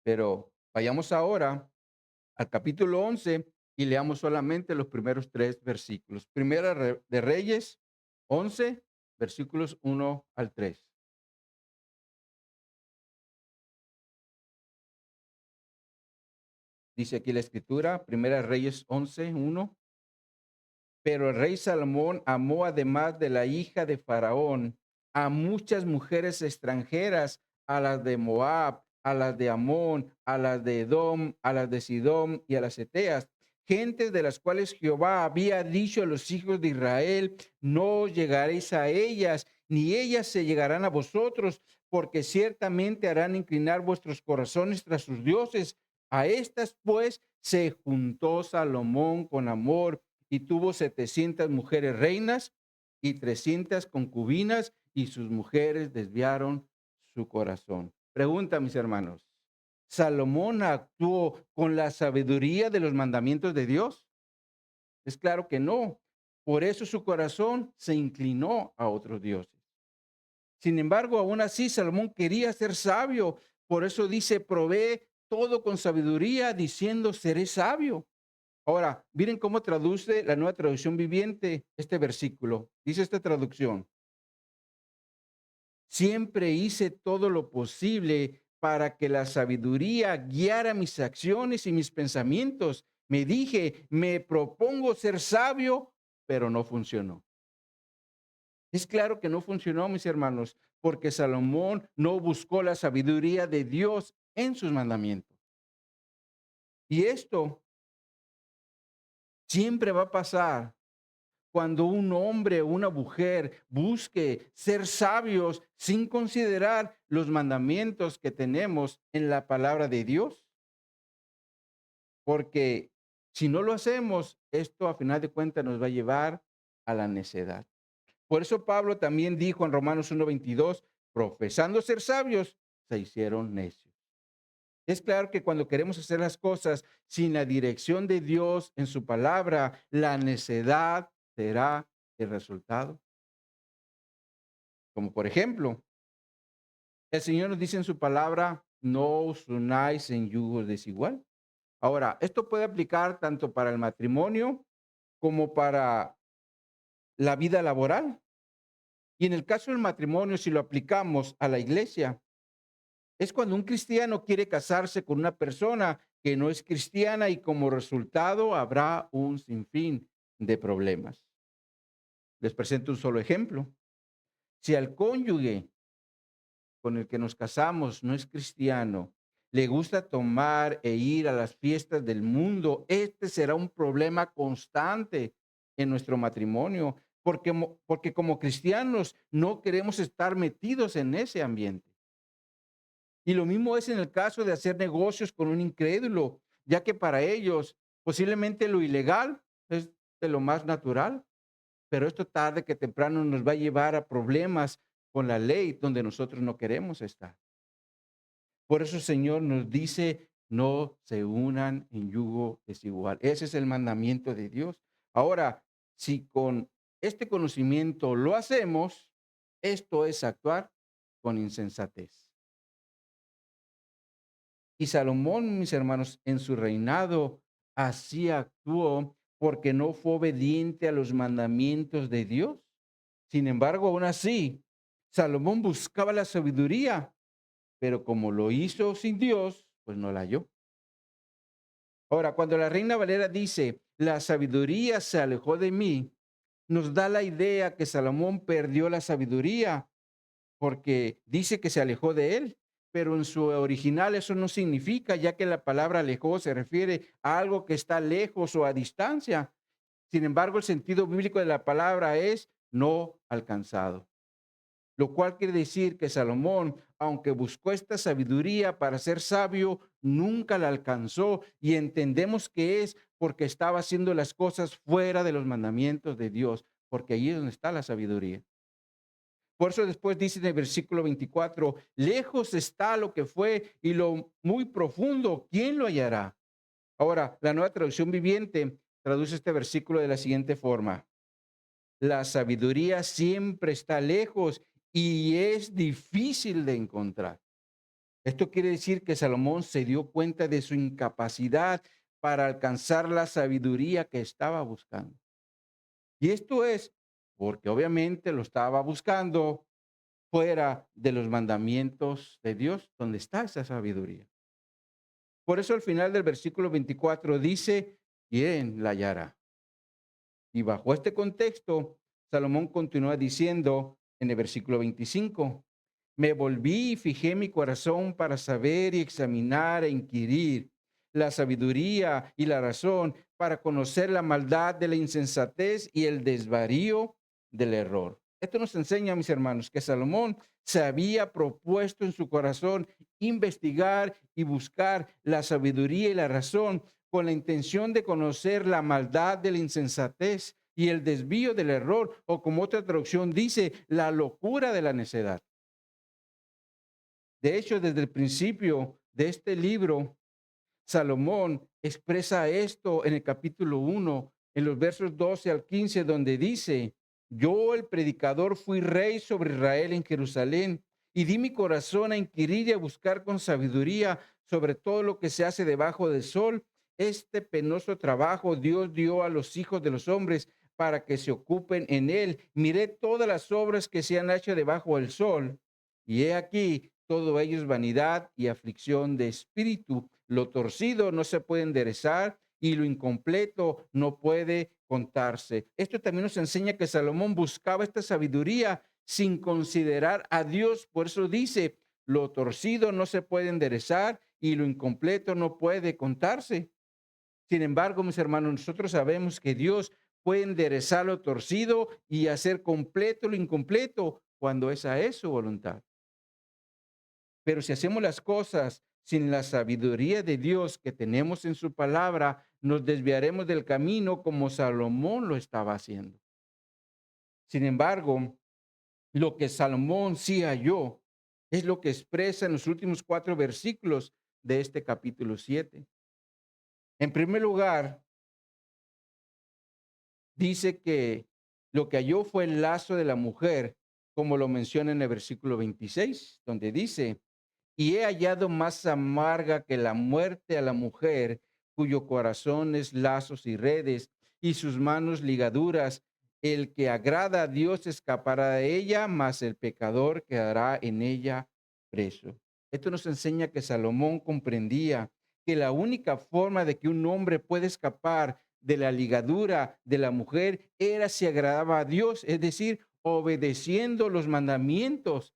Pero vayamos ahora al capítulo 11 y leamos solamente los primeros tres versículos. De Reyes 11, versículos 1 al 3. Dice aquí la escritura, Primera de Reyes 11, 1. Pero el rey Salomón amó, además de la hija de Faraón, a muchas mujeres extranjeras, a las de Moab, a las de Amón, a las de Edom, a las de Sidón y a las Eteas, gentes de las cuales Jehová había dicho a los hijos de Israel, no llegaréis a ellas, ni ellas se llegarán a vosotros, porque ciertamente harán inclinar vuestros corazones tras sus dioses. A estas pues se juntó Salomón con amor y tuvo 700 mujeres reinas y 300 concubinas, y sus mujeres desviaron su corazón. Pregunta, mis hermanos, ¿Salomón actuó con la sabiduría de los mandamientos de Dios? Es claro que no. Por eso su corazón se inclinó a otros dioses. Sin embargo, aún así, Salomón quería ser sabio. Por eso dice, provee todo con sabiduría, diciendo, seré sabio. Ahora, miren cómo traduce la Nueva Traducción Viviente este versículo. Dice esta traducción: siempre hice todo lo posible para que la sabiduría guiara mis acciones y mis pensamientos. Me dije, me propongo ser sabio, pero no funcionó. Es claro que no funcionó, mis hermanos, porque Salomón no buscó la sabiduría de Dios en sus mandamientos. Y esto siempre va a pasar cuando un hombre o una mujer busque ser sabios sin considerar los mandamientos que tenemos en la palabra de Dios, porque si no lo hacemos, esto a final de cuentas nos va a llevar a la necedad. Por eso Pablo también dijo en Romanos 1:22, profesando ser sabios, se hicieron necios. Es claro que cuando queremos hacer las cosas sin la dirección de Dios en su palabra, la necedad será el resultado. Como por ejemplo, el Señor nos dice en su palabra, no os unáis en yugo desigual. Ahora, esto puede aplicar tanto para el matrimonio como para la vida laboral. Y en el caso del matrimonio, si lo aplicamos a la iglesia, es cuando un cristiano quiere casarse con una persona que no es cristiana y como resultado habrá un sinfín de problemas. Les presento un solo ejemplo. Si al cónyuge con el que nos casamos no es cristiano, le gusta tomar e ir a las fiestas del mundo, este será un problema constante en nuestro matrimonio, porque como cristianos no queremos estar metidos en ese ambiente. Y lo mismo es en el caso de hacer negocios con un incrédulo, ya que para ellos posiblemente lo ilegal es de lo más natural. pero esto tarde que temprano nos va a llevar a problemas con la ley donde nosotros no queremos estar. Por eso el Señor nos dice, no se unan en yugo desigual. Ese es el mandamiento de Dios. Ahora, si con este conocimiento lo hacemos, esto es actuar con insensatez. Y Salomón, mis hermanos, en su reinado así actuó porque no fue obediente a los mandamientos de Dios. Sin embargo, aún así, Salomón buscaba la sabiduría, pero como lo hizo sin Dios, pues no la halló. Ahora, cuando la Reina Valera dice, la sabiduría se alejó de mí, nos da la idea que Salomón perdió la sabiduría porque dice que se alejó de él, pero en su original eso no significa, ya que la palabra alejó se refiere a algo que está lejos o a distancia. Sin embargo, el sentido bíblico de la palabra es no alcanzado, lo cual quiere decir que Salomón, aunque buscó esta sabiduría para ser sabio, nunca la alcanzó y entendemos que es porque estaba haciendo las cosas fuera de los mandamientos de Dios, porque ahí es donde está la sabiduría. Por eso después dice en el versículo 24, lejos está lo que fue y lo muy profundo, ¿quién lo hallará? Ahora, la nueva traducción viviente traduce este versículo de la siguiente forma. La sabiduría siempre está lejos y es difícil de encontrar. Esto quiere decir que Salomón se dio cuenta de su incapacidad para alcanzar la sabiduría que estaba buscando. Y esto es porque obviamente lo estaba buscando fuera de los mandamientos de Dios, donde está esa sabiduría. Por eso al final del versículo 24 dice, ¿quién la hallará? Y bajo este contexto, Salomón continúa diciendo en el versículo 25, me volví y fijé mi corazón para saber y examinar e inquirir la sabiduría y la razón para conocer la maldad de la insensatez y el desvarío del error. Esto nos enseña, mis hermanos, que Salomón se había propuesto en su corazón investigar y buscar la sabiduría y la razón con la intención de conocer la maldad de la insensatez y el desvío del error, o como otra traducción dice, la locura de la necedad. De hecho, desde el principio de este libro, Salomón expresa esto en el capítulo 1, en los versos 12 al 15, donde dice, yo el predicador fui rey sobre Israel en Jerusalén y di mi corazón a inquirir y a buscar con sabiduría sobre todo lo que se hace debajo del sol. Este penoso trabajo Dios dio a los hijos de los hombres para que se ocupen en él. Miré todas las obras que se han hecho debajo del sol y he aquí, todo ello es vanidad y aflicción de espíritu. Lo torcido no se puede enderezar y lo incompleto no puede contarse. Esto también nos enseña que Salomón buscaba esta sabiduría sin considerar a Dios. Por eso dice, lo torcido no se puede enderezar y lo incompleto no puede contarse. Sin embargo, mis hermanos, nosotros sabemos que Dios puede enderezar lo torcido y hacer completo lo incompleto cuando esa es su voluntad. Pero si hacemos las cosas sin la sabiduría de Dios que tenemos en su palabra, nos desviaremos del camino como Salomón lo estaba haciendo. Sin embargo, lo que Salomón sí halló es lo que expresa en los últimos 4 versículos de este capítulo 7. En primer lugar, dice que lo que halló fue el lazo de la mujer, como lo menciona en el versículo 26, donde dice, y he hallado más amarga que la muerte a la mujer, cuyo corazón es lazos y redes, y sus manos ligaduras. El que agrada a Dios escapará de ella, mas el pecador quedará en ella preso. Esto nos enseña que Salomón comprendía que la única forma de que un hombre puede escapar de la ligadura de la mujer era si agradaba a Dios, es decir, obedeciendo los mandamientos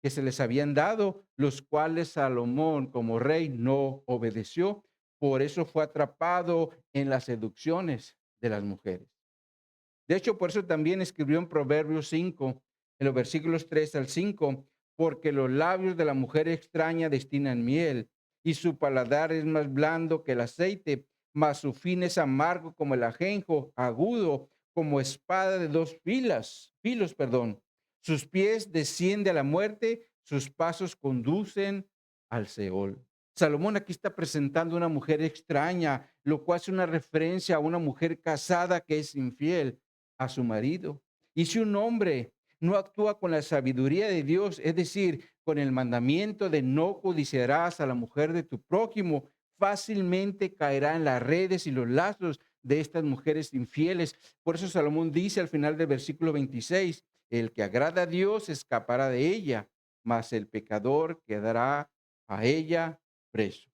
que se les habían dado, los cuales Salomón como rey no obedeció. Por eso fue atrapado en las seducciones de las mujeres. De hecho, por eso también escribió en Proverbios 5, en los versículos 3 al 5, porque los labios de la mujer extraña destinan miel, y su paladar es más blando que el aceite, mas su fin es amargo como el ajenjo, agudo como espada de dos filos, perdón. Sus pies desciende a la muerte, sus pasos conducen al Seol. Salomón aquí está presentando una mujer extraña, lo cual es una referencia a una mujer casada que es infiel a su marido. Y si un hombre no actúa con la sabiduría de Dios, es decir, con el mandamiento de no codiciarás a la mujer de tu prójimo, fácilmente caerá en las redes y los lazos de estas mujeres infieles. Por eso Salomón dice al final del versículo 26, el que agrada a Dios escapará de ella, mas el pecador quedará a ella preso.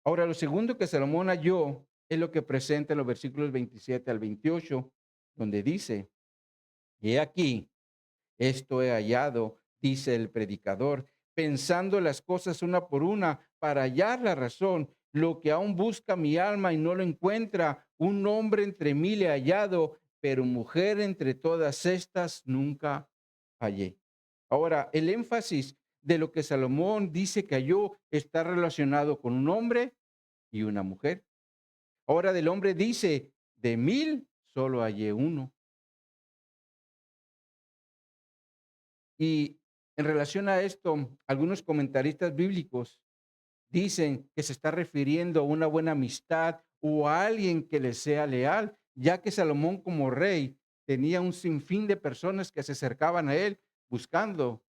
Ahora, lo segundo que Salomón halló es lo que presenta en los versículos 27 al 28, donde dice, he aquí, esto he hallado, dice el predicador, pensando las cosas una por una para hallar la razón, lo que aún busca mi alma y no lo encuentra, un hombre entre mil he hallado, pero mujer entre todas estas nunca hallé. Ahora, el énfasis de lo que Salomón dice que halló está relacionado con un hombre y una mujer. Ahora del hombre dice, de mil solo hallé uno. Y en relación a esto, algunos comentaristas bíblicos dicen que se está refiriendo a una buena amistad o a alguien que le sea leal, ya que Salomón como rey tenía un sinfín de personas que se acercaban a él buscando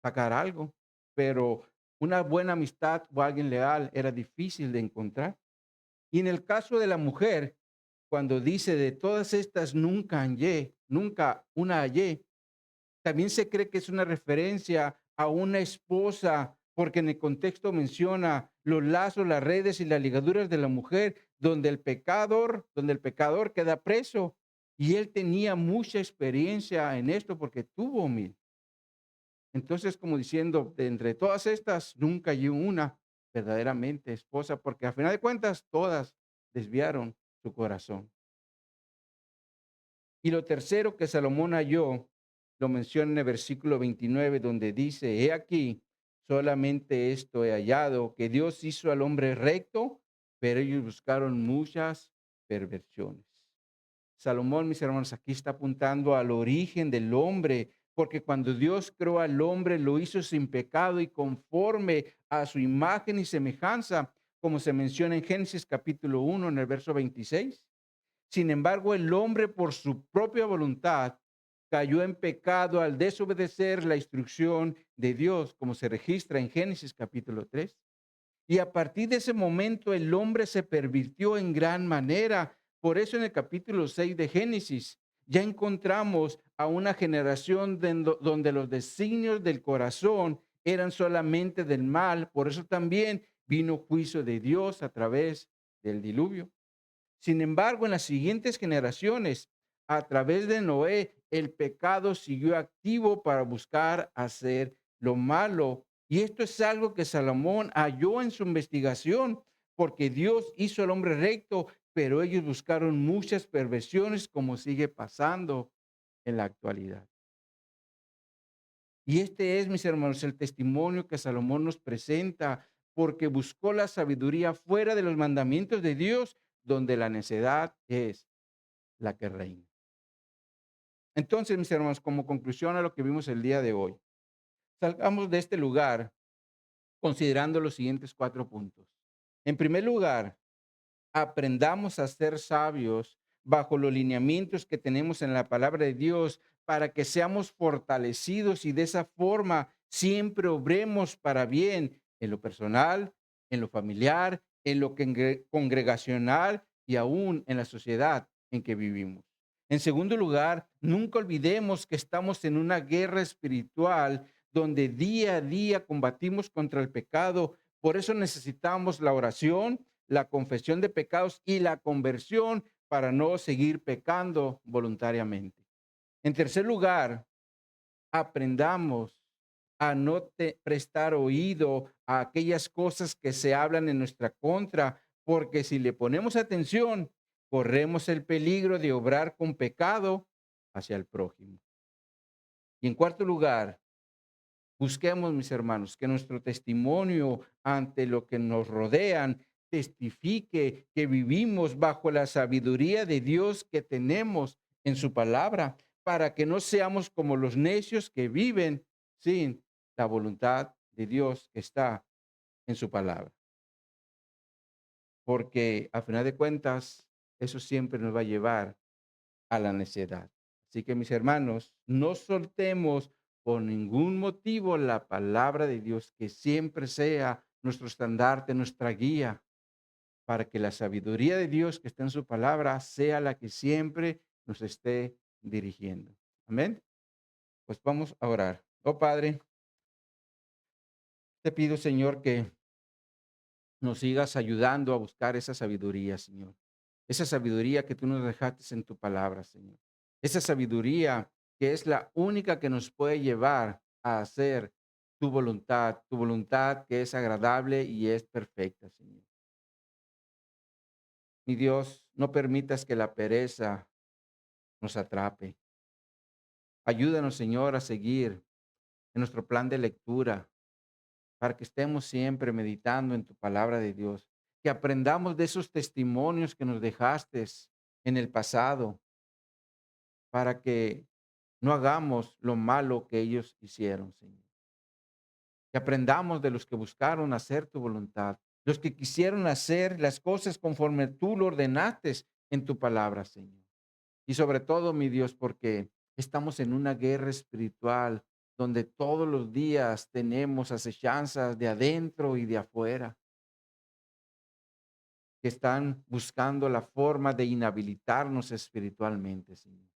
sacar algo, pero una buena amistad o alguien leal era difícil de encontrar. Y en el caso de la mujer, cuando dice de todas estas nunca hallé, nunca una hallé, también se cree que es una referencia a una esposa, porque en el contexto menciona los lazos, las redes y las ligaduras de la mujer, donde el pecador queda preso. Y él tenía mucha experiencia en esto porque tuvo mil. Entonces, como diciendo, de entre todas estas, nunca hay una verdaderamente esposa, porque a final de cuentas, todas desviaron su corazón. Y lo tercero que Salomón halló, lo menciona en el versículo 29, donde dice, he aquí, solamente esto he hallado, que Dios hizo al hombre recto, pero ellos buscaron muchas perversiones. Salomón, mis hermanos, aquí está apuntando al origen del hombre, porque cuando Dios creó al hombre, lo hizo sin pecado y conforme a su imagen y semejanza, como se menciona en Génesis capítulo 1, en el verso 26. Sin embargo, el hombre por su propia voluntad cayó en pecado al desobedecer la instrucción de Dios, como se registra en Génesis capítulo 3. Y a partir de ese momento el hombre se pervirtió en gran manera. Por eso en el capítulo 6 de Génesis ya encontramos a una generación donde los designios del corazón eran solamente del mal. Por eso también vino juicio de Dios a través del diluvio. Sin embargo, en las siguientes generaciones, a través de Noé, el pecado siguió activo para buscar hacer lo malo. Y esto es algo que Salomón halló en su investigación, porque Dios hizo al hombre recto, pero ellos buscaron muchas perversiones, como sigue pasando en la actualidad. Y este es, mis hermanos, el testimonio que Salomón nos presenta, porque buscó la sabiduría fuera de los mandamientos de Dios, donde la necedad es la que reina. Entonces, mis hermanos, como conclusión a lo que vimos el día de hoy, salgamos de este lugar considerando los siguientes 4 puntos. En primer lugar, aprendamos a ser sabios bajo los lineamientos que tenemos en la palabra de Dios para que seamos fortalecidos y de esa forma siempre obremos para bien en lo personal, en lo familiar, en lo congregacional y aún en la sociedad en que vivimos. En segundo lugar, nunca olvidemos que estamos en una guerra espiritual donde día a día combatimos contra el pecado. Por eso necesitamos la oración, la confesión de pecados y la conversión para no seguir pecando voluntariamente. En tercer lugar, aprendamos a no prestar oído a aquellas cosas que se hablan en nuestra contra, porque si le ponemos atención, corremos el peligro de obrar con pecado hacia el prójimo. Y en cuarto lugar, busquemos, mis hermanos, que nuestro testimonio ante lo que nos rodean testifique que vivimos bajo la sabiduría de Dios que tenemos en su palabra, para que no seamos como los necios que viven sin la voluntad de Dios que está en su palabra. Porque a final de cuentas, eso siempre nos va a llevar a la necedad. Así que mis hermanos, no soltemos por ningún motivo la palabra de Dios, que siempre sea nuestro estandarte, nuestra guía, para que la sabiduría de Dios que está en su palabra sea la que siempre nos esté dirigiendo. Amén. Pues vamos a orar. Oh Padre, te pido, Señor, que nos sigas ayudando a buscar esa sabiduría, Señor. Esa sabiduría que tú nos dejaste en tu palabra, Señor. Esa sabiduría que es la única que nos puede llevar a hacer tu voluntad que es agradable y es perfecta, Señor. Mi Dios, no permitas que la pereza nos atrape. Ayúdanos, Señor, a seguir en nuestro plan de lectura para que estemos siempre meditando en tu palabra de Dios, que aprendamos de esos testimonios que nos dejaste en el pasado, para que no hagamos lo malo que ellos hicieron, Señor. Que aprendamos de los que buscaron hacer tu voluntad, los que quisieron hacer las cosas conforme tú lo ordenaste en tu palabra, Señor. Y sobre todo, mi Dios, porque estamos en una guerra espiritual donde todos los días tenemos acechanzas de adentro y de afuera que están buscando la forma de inhabilitarnos espiritualmente, Señor.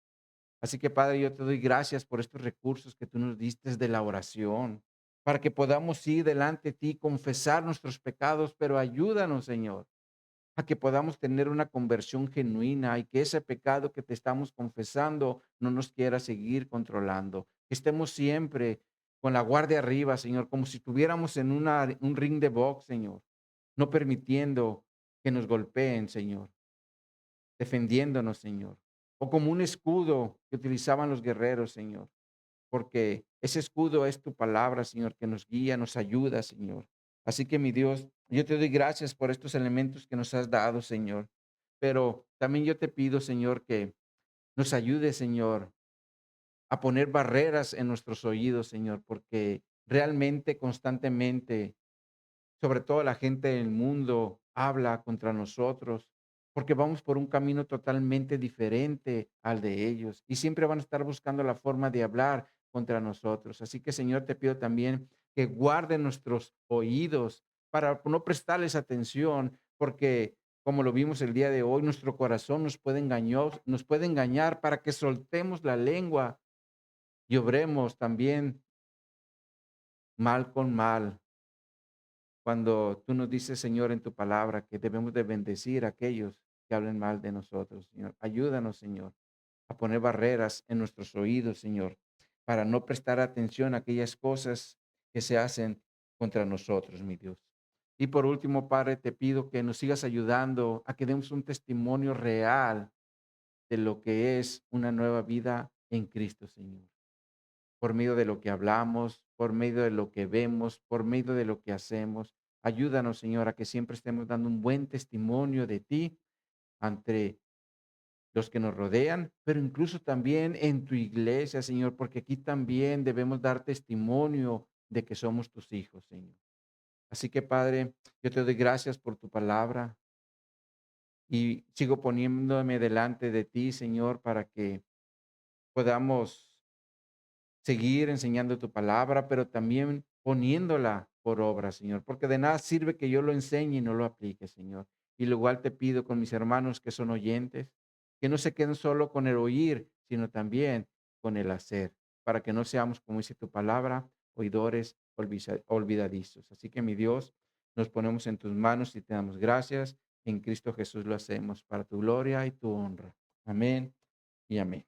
Así que, Padre, yo te doy gracias por estos recursos que tú nos diste de la oración, para que podamos ir delante de ti, confesar nuestros pecados, pero ayúdanos, Señor, a que podamos tener una conversión genuina y que ese pecado que te estamos confesando no nos quiera seguir controlando. Que estemos siempre con la guardia arriba, Señor, como si estuviéramos en un ring de box, Señor, no permitiendo que nos golpeen, Señor, defendiéndonos, Señor, o como un escudo que utilizaban los guerreros, Señor, porque ese escudo es tu palabra, Señor, que nos guía, nos ayuda, Señor. Así que, mi Dios, yo te doy gracias por estos elementos que nos has dado, Señor. Pero también yo te pido, Señor, que nos ayude, Señor, a poner barreras en nuestros oídos, Señor, porque realmente, constantemente, sobre todo la gente del mundo habla contra nosotros, porque vamos por un camino totalmente diferente al de ellos y siempre van a estar buscando la forma de hablar contra nosotros. Así que, Señor, te pido también que guarde nuestros oídos para no prestarles atención, porque como lo vimos el día de hoy, nuestro corazón nos puede engañar para que soltemos la lengua y obremos también mal con mal. Cuando tú nos dices, Señor, en tu palabra que debemos de bendecir a aquellos que hablen mal de nosotros, Señor. Ayúdanos, Señor, a poner barreras en nuestros oídos, Señor, para no prestar atención a aquellas cosas que se hacen contra nosotros, mi Dios. Y por último, Padre, te pido que nos sigas ayudando a que demos un testimonio real de lo que es una nueva vida en Cristo, Señor, por medio de lo que hablamos, por medio de lo que vemos, por medio de lo que hacemos. Ayúdanos, Señor, a que siempre estemos dando un buen testimonio de ti ante los que nos rodean, pero incluso también en tu iglesia, Señor, porque aquí también debemos dar testimonio de que somos tus hijos, Señor. Así que, Padre, yo te doy gracias por tu palabra y sigo poniéndome delante de ti, Señor, para que podamos seguir enseñando tu palabra, pero también poniéndola por obra, Señor, porque de nada sirve que yo lo enseñe y no lo aplique, Señor. Y lo igual te pido con mis hermanos que son oyentes, que no se queden solo con el oír, sino también con el hacer, para que no seamos, como dice tu palabra, oidores olvidadizos. Así que, mi Dios, nos ponemos en tus manos y te damos gracias. En Cristo Jesús lo hacemos para tu gloria y tu honra. Amén y amén.